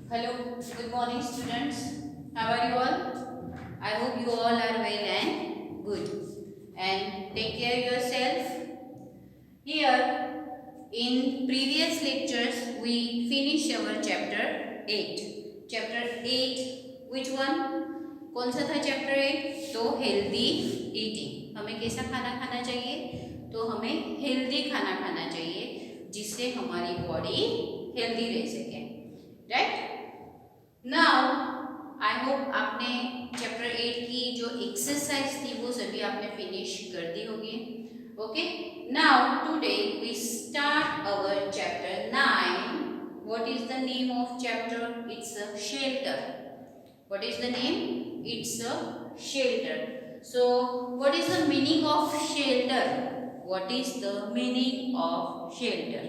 Hello, good morning students. How are you all? I hope you all are well and good. And take care yourself. Here in previous lectures we finished our chapter 8. Chapter 8 which one? कौन सा था chapter 8? तो healthy eating. हमें कैसा खाना खाना चाहिए? तो हमें healthy खाना खाना चाहिए जिससे हमारी बॉडी हेल्दी रह सके. राइट? नाउ आई होप आपने चैप्टर 8 की जो एक्सरसाइज थी वो सभी आपने फिनिश कर दी होगी. Okay, now today we start our chapter 9. What is the name of chapter? It's a shelter. What is the name? It's a shelter. So what is the meaning of shelter? What is the meaning of shelter?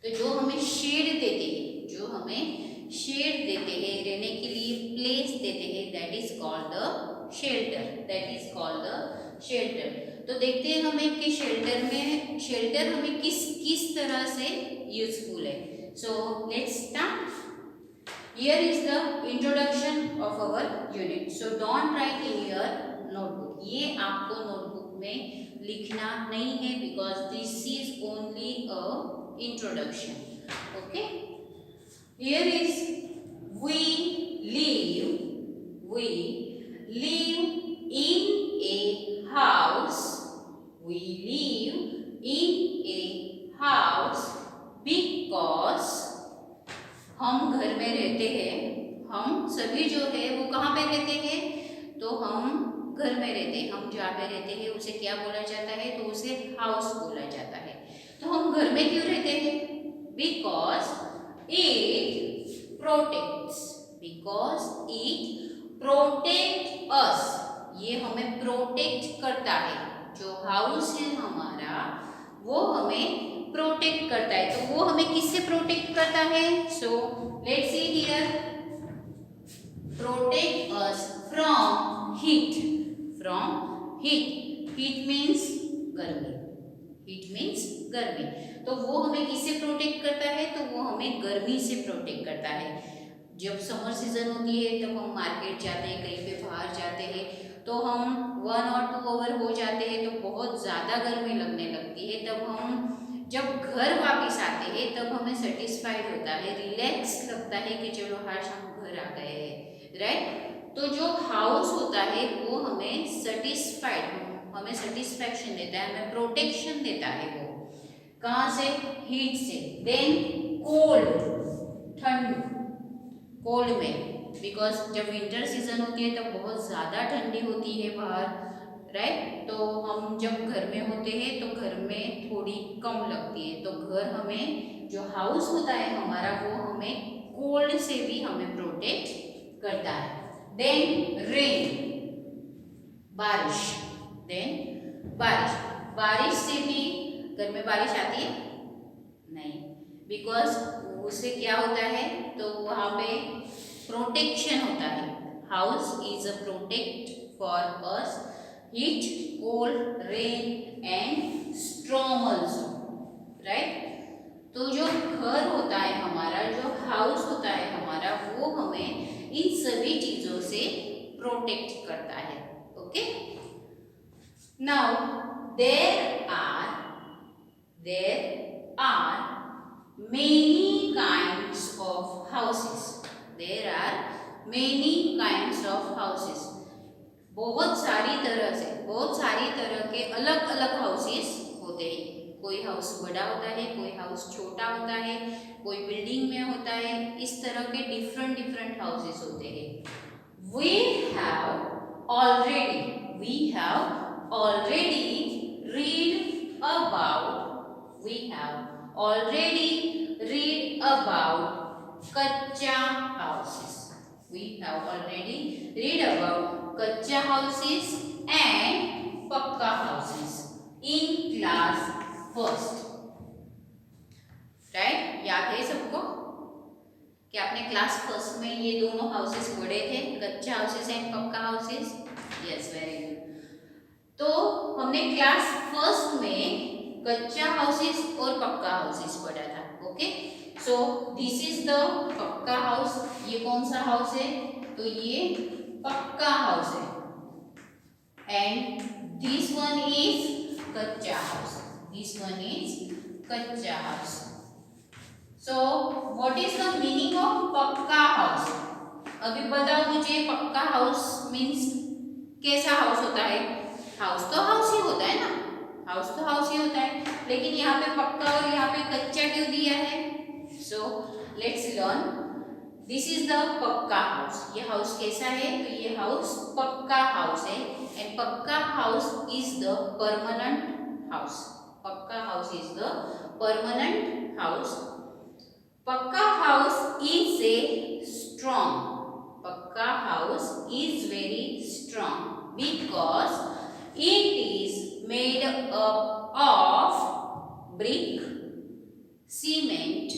तो जो हमें shade देते हैं, जो हमें shade देते हैं, रहने के लिए प्लेस देते हैं, that is called the shelter. That is called the shelter. तो देखते हैं हमें कि शेल्टर हमें किस किस तरह से यूजफुल है. So let's start. Here is the introduction of our unit. So don't write in your notebook. ये आपको notebook में लिखना नहीं है because this is only a introduction. Okay. Here is we live in a house. We live in a house because हम घर में रहते हैं. हम सभी जो है वो कहाँ पे रहते हैं? तो हम घर में रहते हैं. हम जहाँ पे रहते हैं उसे क्या बोला जाता है? तो उसे हाउस बोला जाता है. तो हम घर में क्यों रहते हैं? Because it protects. Because it protect us. ये हमें प्रोटेक्ट करता है. जो हाउस है हमारा वो हमें प्रोटेक्ट करता है. तो वो हमें किससे प्रोटेक्ट करता है? So let's see here. Protect us from heat. From heat. Heat means गर्मी. हीट मीन्स गर्मी. तो वो हमें किससे प्रोटेक्ट करता है? तो वो हमें गर्मी से प्रोटेक्ट करता है. जब समर सीजन होती है तब हम मार्केट जाते हैं, कहीं पे बाहर जाते हैं, तो हम 1 और 2 आवर हो जाते हैं तो बहुत ज़्यादा गर्मी लगने लगती है. तब हम जब घर वापस आते हैं तब हमें सेटिस्फाइड होता है, रिलैक्स लगता है कि चलो आज हम घर आ गए हैं. राइट? तो जो हाउस होता है वो हमें हमें सेटिस्फैक्शन देता है, हमें प्रोटेक्शन देता है. वो कहाँ से? हीट से. देन कोल्ड, ठंड. कोल्ड में बिकॉज जब विंटर सीजन होती है तब बहुत ज़्यादा ठंडी होती है बाहर. राइट? तो हम जब घर में होते हैं तो घर में थोड़ी कम लगती है. तो घर हमें, जो हाउस होता है हमारा, वो हमें कोल्ड से भी हमें प्रोटेक्ट करता है. देन रेन, बारिश. देन बारिश. बारिश से भी घर में बारिश आती है? नहीं, बिकॉज उससे क्या होता है? तो वहाँ पे प्रोटेक्शन होता है. House is a protect for us. Heat, cold, rain and storm also. Right? तो जो घर होता है हमारा, जो हाउस होता है हमारा, वो हमें इन सभी चीज़ों से प्रोटेक्ट करता है. Okay. Now there are many kinds of houses. There are many kinds of houses. बहुत सारी तरह के अलग अलग हाउसेस होते हैं. कोई हाउस बड़ा होता है, कोई हाउस छोटा होता है, कोई बिल्डिंग में होता है. इस तरह के डिफरेंट हाउसेस होते हैं. We have already read about कच्चा houses. We have already read about कच्चा houses and पक्का houses in class first. Right? याद है सबको कि आपने क्लास फर्स्ट में ये दोनों हाउसेस पढ़े थे, कच्चा हाउसेस एंड पक्का हाउसेस. Yes, very good. तो हमने क्लास फर्स्ट में कच्चा हाउसेस और पक्का हाउसेस पढ़ा था. Okay. So this is the pucca house. ये कौन सा हाउस है? तो ये पक्का हाउस है। एंड दिस वन इज कच्चा हाउस। दिस वन इज कच्चा house. So what is the meaning of पक्का हाउस? अभी बताओ मुझे, पक्का हाउस मीन्स कैसा हाउस होता है? हाउस तो हाउस ही होता है ना, हाउस तो हाउस ही होता है, लेकिन यहाँ पे पक्का और यहाँ पे कच्चा क्यों दिया है? So let's learn. This is the pucca house. ये हाउस कैसा है? तो ये हाउस पक्का हाउस है। And pucca house is the permanent house. Pucca house is the permanent house. Pucca house is a strong. Pucca house is very strong because it is made up of brick, cement,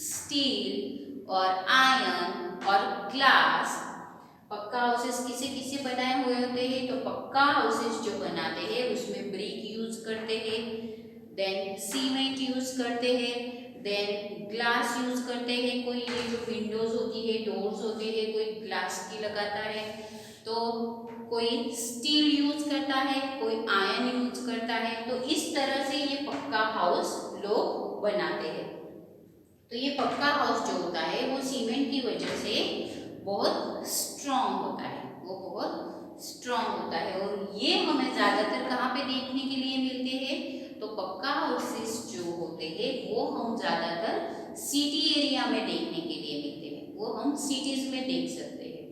steel और iron और glass। पक्का houses किसे किसे बनाए हुए होते हैं? तो पक्का हाउसेस जो बनाते हैं उसमें ब्रिक यूज करते हैं, देन सीमेंट यूज करते हैं, देन ग्लास यूज करते हैं। कोई ये जो विंडोज होती है, डोर्स होते हैं, कोई ग्लास की लगाता है, तो कोई स्टील यूज करता है, कोई आयरन यूज करता है। तो इस तरह से ये पक्का हाउस लोग बनाते हैं। तो ये पक्का हाउस जो होता है वो सीमेंट की वजह से बहुत स्ट्रॉन्ग होता है, वो बहुत स्ट्रॉन्ग होता है। और ये हमें ज़्यादातर कहाँ पे देखने के लिए मिलते हैं? तो पक्का हाउसेस जो होते हैं वो हम ज़्यादातर सिटी एरिया में देखने के लिए मिलते हैं, वो हम सिटीज में देख सकते हैं।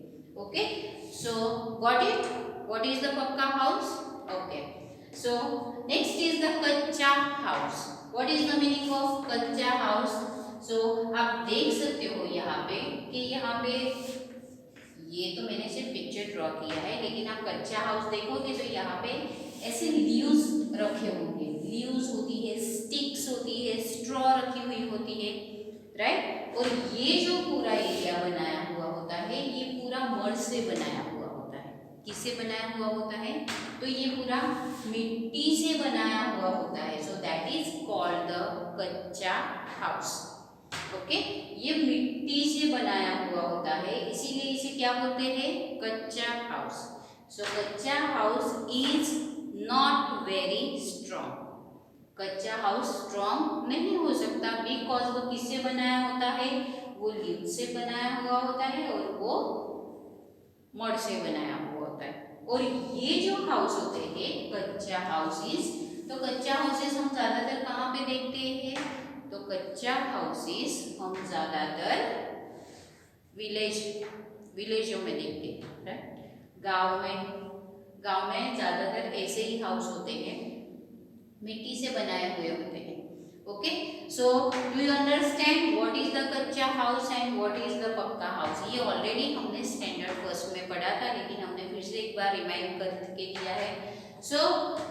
Okay, so got it? What is the pakka house? Okay, so next is the kacha house. What is the meaning of kacha house? So आप देख सकते हो यहाँ पे कि यहाँ पे ये तो मैंने सिर्फ पिक्चर ड्रॉ किया है, लेकिन आप कच्चा हाउस देखोगे तो यहाँ पे ऐसे लीव्स रखे होंगे। लीव्स होती है, स्टिक्स होती है, स्ट्रॉ रखी हुई होती है, राइट। और ये जो पूरा एरिया बनाया हुआ होता है ये पूरा मड से बनाया हुआ होता है। किससे बनाया हुआ होता है? तो ये पूरा मिट्टी से बनाया हुआ होता है। सो that is called the kutcha house. Okay, ये मिट्टी से बनाया हुआ होता है, इसीलिए इसे क्या बोलते हैं? कच्चा हाउस। सो कच्चा house is not very strong. कच्चा हाउस स्ट्रॉन्ग नहीं हो सकता बिकॉज वो किससे बनाया होता है? वो लीव से बनाया हुआ होता है और वो मड से बनाया हुआ होता है। और ये जो हाउस होते हैं कच्चा हाउसेस, तो कच्चा हाउसेस हम ज्यादातर कहाँ पे देखते हैं? तो कच्चा हाउसेस हम ज्यादातर विलेजों में देखते हैं। गांव में ज्यादातर ऐसे ही हाउस होते हैं, मिट्टी से बनाए हुए होते हैं। Okay, so do you understand what is the kutcha house and what is the pucca house? ये ऑलरेडी हमने स्टैंडर्ड फर्स्ट में पढ़ा था, लेकिन हमने फिर से एक बार रिमाइंड करके दिया है। So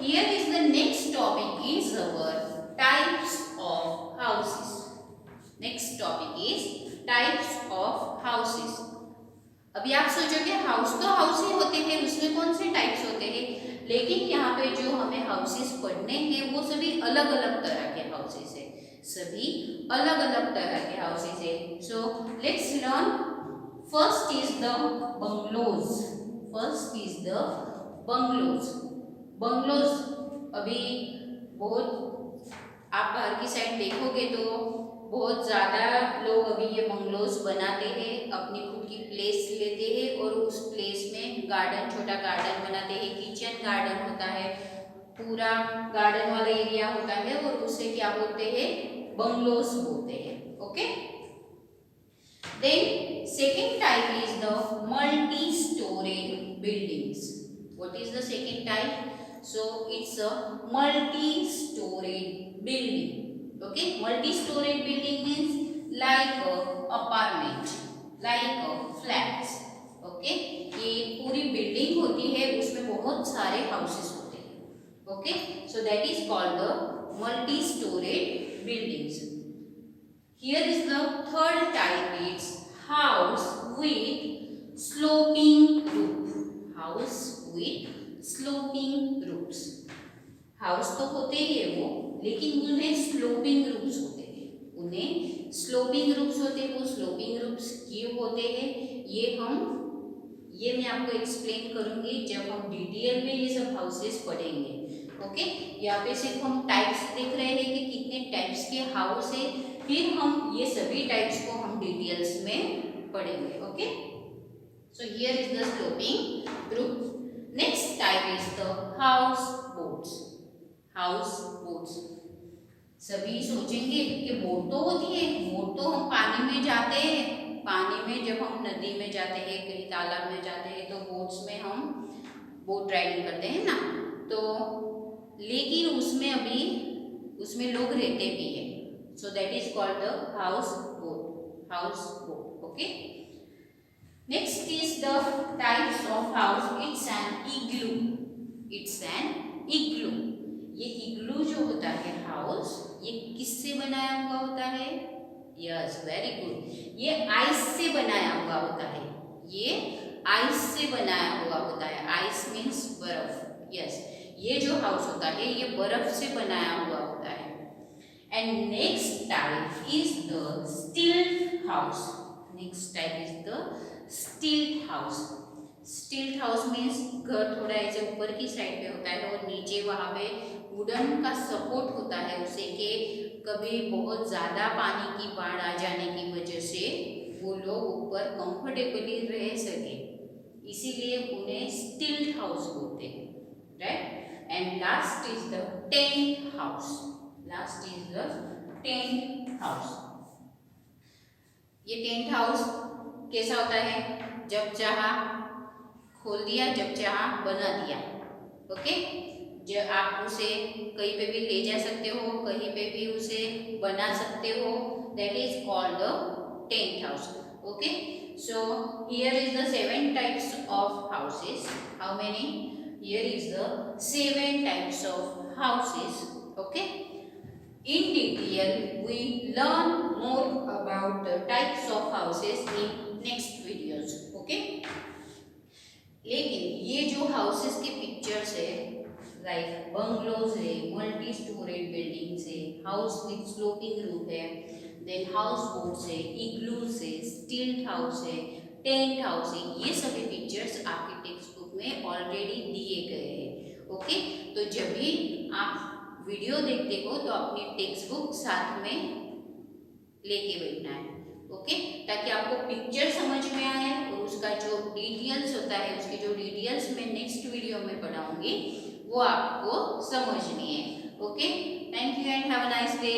here is the next topic is our types of houses. Next topic is types of houses. अभी आप सोचोगे हाउस तो हाउस ही होते हैं, उसमें कौन से टाइप्स होते हैं? लेकिन यहाँ पे जो हमें हाउसेस पढ़ने हैं वो सभी अलग अलग तरह के हाउसेस है, सभी अलग अलग तरह के हाउसेस है। So let's learn. First is the bungalows. First is the bungalows. Bungalows अभी बहुत आप बाहर की साइड देखोगे तो बहुत ज़्यादा लोग अभी ये बंगलोज बनाते हैं, अपनी खुद की प्लेस लेते हैं और उस प्लेस में गार्डन, छोटा गार्डन बनाते हैं, किचन गार्डन होता है, पूरा गार्डन वाला एरिया होता है और उसे क्या बोलते हैं? बंगलोज बोलते हैं। Okay, then second type is the multi storeyed buildings. What is the second type? So it's a multi-storied building. Okay, multi-storied building means like a apartment, like a flats. Okay, ये पूरी building होती है, उसमें बहुत सारे houses होते हैं। Okay, so that is called the multi-storied buildings. Here is the third type. It's house with sloping roof. House with sloping roofs. House तो होते ही है वो, लेकिन उनमें स्लोपिंग रूफ्स होते हैं, उन्हें स्लोपिंग रूफ्स होते हैं। वो स्लोपिंग रूफ्स क्यों होते हैं ये मैं आपको एक्सप्लेन करूंगी जब हम डिटेल में ये सब हाउसेस पढ़ेंगे। ओके, यहाँ पे सिर्फ हम टाइप्स देख रहे हैं कि कितने टाइप्स के हाउस है, फिर हम ये सभी टाइप्स को हम डिटेल्स में पढ़ेंगे। Okay, so here is the sloping roof. Next type is the house boats. House boats, सभी सोचेंगे कि बोट तो होती है, बोट तो हम पानी में जाते हैं, पानी में जब हम नदी में जाते हैं, कहीं तालाब में जाते हैं, तो बोट्स में हम बोट राइडिंग करते हैं ना। तो लेकिन उसमें लोग रहते भी हैं, so that is called the house boat. House boat. Okay, next is the types of house. It's an igloo. It's an igloo. ये इग्लू जो होता है हाउस, ये किससे बनाया हुआ होता है? यस, वेरी गुड, ये आइस से बनाया हुआ होता है। ये आइस से बनाया हुआ होता है। आइस मीन्स बर्फ। यस, ये जो हाउस होता है ये बर्फ से बनाया हुआ होता है। And next type is the स्टिल्ट house. Next type is the स्टिल्ट हाउस। स्टिल्ट हाउस मीन्स घर थोड़ा ऐसे ऊपर की साइड पे होता है और नीचे वहाँ पे वुडन का सपोर्ट होता है उसे, कि कभी बहुत ज़्यादा पानी की बाढ़ आ जाने की वजह से वो लोग ऊपर कंफर्टेबली रह सके, इसीलिए उन्हें स्टिल्ट हाउस बोलते हैं। Right, and last is the tent house. Last is the tent house. ये टेंट हाउस कैसा होता है? जब चाहा खोल दिया, जब चाहा बना दिया। ओके, जो आप उसे कहीं पे भी ले जा सकते हो, कहीं पे भी उसे बना सकते हो, that is called the tent house. Okay, so here is the 7 types of houses. How many? Here is the 7 types of houses. Okay, in detail we learn more about the types of houses in next videos. Okay, लेकिन ये जो houses के pictures है, like bungalows है, multi storeyed buildings है, house with sloping roof है, then house boats है, igloos है, स्टिल्ट हाउस है, टेंट हाउस है, ये सभी पिक्चर्स आपके टेक्स्ट बुक में ऑलरेडी दिए गए हैं। ओके, तो जब भी आप वीडियो देखते हो तो अपनी टेक्स्ट बुक साथ में लेके बैठना है। ओके, ताकि आपको पिक्चर समझ में आए और उसका जो डिटेल्स होता है, उसकी जो डिटेल्स मैं नेक्स्ट वीडियो में पढ़ाऊंगी वो आपको समझनी है। Okay, thank you and have a nice day.